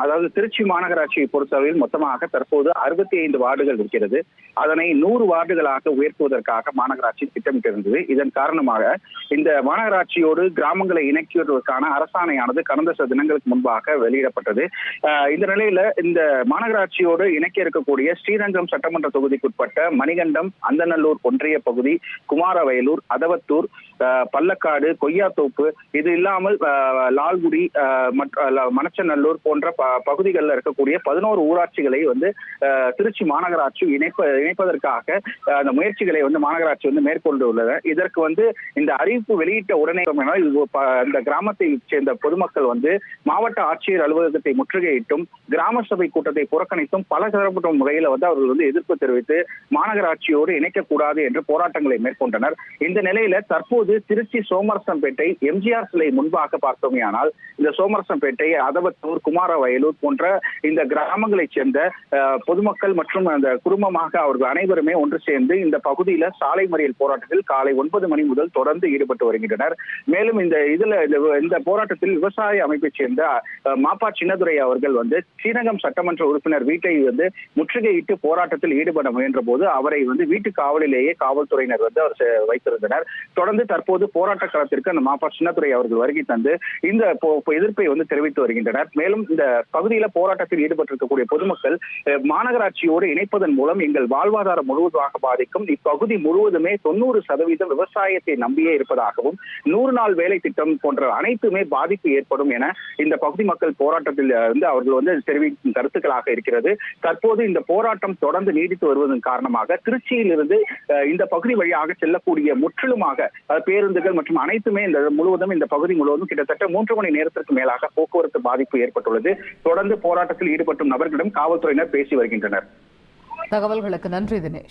அதாவது திருச்சி மாநகராட்சியை பொறுத்தவரையில் மொத்தமாக தற்போது 65 வார்டுகள் இருக்கிறது. அதனை 100 வார்டுகளாக உயர்த்துவதற்காக மாநகராட்சி திட்டமிட்டிருந்தது. இதன் காரணமாக இந்த மாநகராட்சியோடு கிராமங்களை இணைக்குவதற்கான அரசாணையானது கடந்த சில தினங்களுக்கு முன்பாக வெளியிடப்பட்டது. இந்த நிலையில இந்த மாநகராட்சியோடு இணைக்க இருக்கக்கூடிய ஸ்ரீரங்கம் சட்டமன்ற தொகுதிக்குட்பட்ட மணிகண்டம், அந்தநல்லூர் ஒன்றிய பகுதி, குமாரவயலூர், அதவத்தூர், பள்ளக்காடு, கொய்யாத்தோப்பு, இது இல்லாமல் லால்குடி, மணச்சநல்லூர் போன்ற பகுதிகளில் இருக்கக்கூடிய 11 ஊராட்சிகளை திருச்சி மாநகராட்சி இணைப்பதற்காக அந்த முயற்சிகளை மாநகராட்சி மேற்கொண்டுள்ளது. இதற்கு இந்த அறிவிப்பு வெளியிட்ட உடனே இந்த கிராமத்தை சேர்ந்த பொதுமக்கள் மாவட்ட ஆட்சியர் அலுவலகத்தை முற்றுகையிட்டும், கிராம சபை கூட்டத்தை புறக்கணித்தும் பல தரப்பட்ட முறையில் அவர்கள் எதிர்ப்பு தெரிவித்து மாநகராட்சியோடு இணைக்கக்கூடாது என்று போராட்டங்களை மேற்கொண்டனர். இந்த நிலையில தற்போது திருச்சி சோமரசம்பேட்டை எம்ஜிஆர் சிலை முன்பாக பார்த்தோமேயானால் இந்த சோமரசம்பேட்டை, அதவத்தூர், குமாரவயலூர் போன்ற இந்த கிராமங்களைச் சேர்ந்த பொதுமக்கள் மற்றும் அந்த குடும்பமாக அவர்கள் அனைவருமே ஒன்று சேர்ந்து இந்த பகுதியில சாலை மறியல் போராட்டத்தில் காலை 9 மணி முதல் தொடர்ந்து ஈடுபட்டு வருகின்றனர். மேலும் இந்த போராட்டத்தில் விவசாய அமைப்பைச் சேர்ந்த மாப்பா சின்னதுரை அவர்கள் ஸ்ரீரங்கம் சட்டமன்ற உறுப்பினர் வீட்டை முற்றுகையிட்டு போராட்டத்தில் ஈடுபட முயன்ற போது அவரை வீட்டு காவலிலேயே காவல்துறையினர் அவர் வைத்திருந்தனர். தொடர்ந்து தற்போது போராட்ட களத்திற்கு அந்த மாப்பா சின்னதுரை அவர்கள் வருகை தந்து இந்த எதிர்ப்பை தெரிவித்து வருகின்றனர். மேலும் இந்த பகுதியில போராட்டத்தில் ஈடுபட்டிருக்கக்கூடிய பொதுமக்கள் மாநகராட்சியோடு இணைப்பதன் மூலம் எங்கள் வாழ்வாதாரம் முழுவதுமாக பாதிக்கும், இப்பகுதி முழுவதுமே 90% விவசாயத்தை நம்பியே இருப்பதாகவும் 100 நாள் வேலை திட்டம் போன்ற அனைத்துமே பாதிப்பு ஏற்படும் என இந்த பகுதி மக்கள் போராட்டத்தில் அவர்கள் தெரிவிக்கும் கருத்துக்களாக இருக்கிறது. தற்போது இந்த போராட்டம் தொடர்ந்து நீடித்து வருவதன் காரணமாக திருச்சியில் இருந்து இந்த பகுதி வழியாக செல்லக்கூடிய முற்றிலுமாக பேருந்துகள் மற்றும் அனைத்துமே இந்த பகுதி முழுவதும் கிட்டத்தட்ட 3 மணி நேரத்திற்கு மேலாக போக்குவரத்து பாதிப்பு ஏற்பட்டுள்ளது. தொடர்ந்து போராட்டத்தில் ஈடுபடும் நபர்களிடம் காவல்துறையினர் பேசி வருகின்றனர். தகவல்களுக்கு நன்றி தினேஷ்.